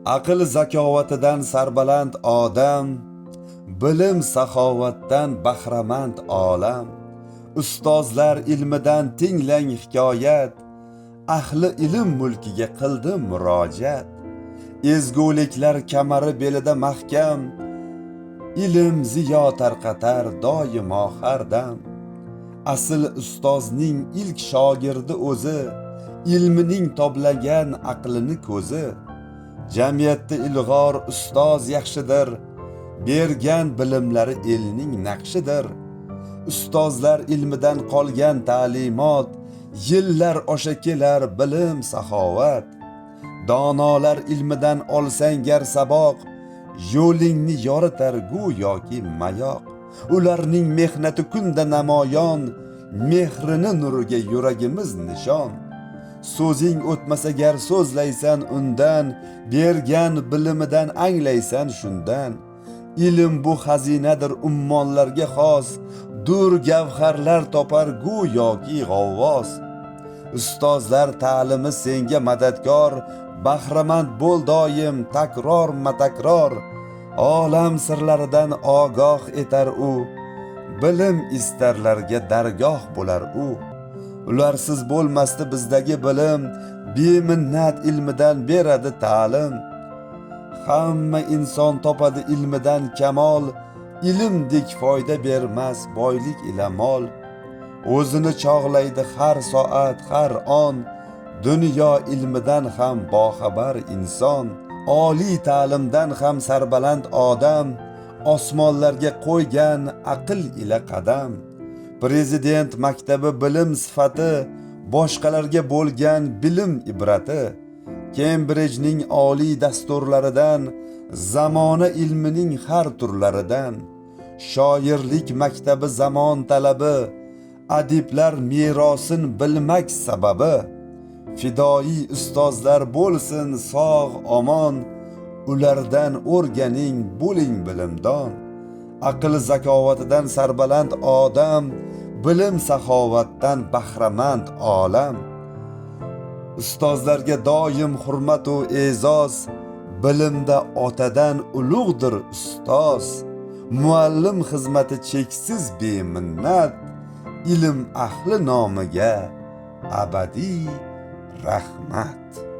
Aql zakovatidan sarbaland odam, bilim saxovatdan bahramand olam. Ustozlar ilmidan tinglang hikoyat, ahli ilm mulkiga qildim murojaat. Ezguliklar kamari belida mahkam, ilm ziyo tarqatar doimo har dam. Asl ustozning ilk shogirdi o'zi, ilmining toblagan aqlini ko'zi. Jamiyatda ilg'or ustoz yaxshidir, bergan bilimlari elning naqshidir. Ustozlar ilmidan qolgan ta'limot, yillar osha kelar bilim saxovat. Donolar ilmidan olsang gar saboq, yo'lingni yoritar go'yoki mayoq. Ularning mehnati kunda namoyon, mehrini nuriga yuragimiz nishon. So'zing o'tmasa gar so'zlaysan undan, bergan bilimidan anglaysan shundan. Ilm bu xazinadir ummonlarga xos, dur gavharlar topar go'yoki g'avvos. Ustozlar ta'limi senga madadkor, bahramand bo'l doim takror matakror. Olam sirlaridan ogoh etar u, bilim istarlarga dargoh bo'lar u. Ularsiz bo'lmasdi bizdagi bilim, beminnat ilmidan beradi ta'lim. Hamma inson topadi ilmidan kamol, ilmdek foyda bermas boylik ila mol. O'zini chog'laydi har soat, har on, dunyo ilmidan ham boxabar inson. Oliy ta'limdan ham sarbaland odam, osmonlarga qo'ygan aql ila qadam. Prezident maktabi bilim sifati, boshqalarga bo'lgan bilim ibrati. Cambridge'ning oliy dasturlaridan, zamona ilmining har turlaridan. Shoirlik maktabi zamon talabi, adiblar merosin bilmak sababi. Fidoyi ustozlar bo'lsin sog' omon, ulardan o'rganing bo'ling bilimdon. Aql zakovatidan sarbaland odam, bilim saxovatdan bahramand olam. Ustozlarga doim hurmat va e'zoz, bilimda otadan ulug'dir ustoz. Muallim xizmati cheksiz beminnat, ilm ahli nomiga abadiy rahmat.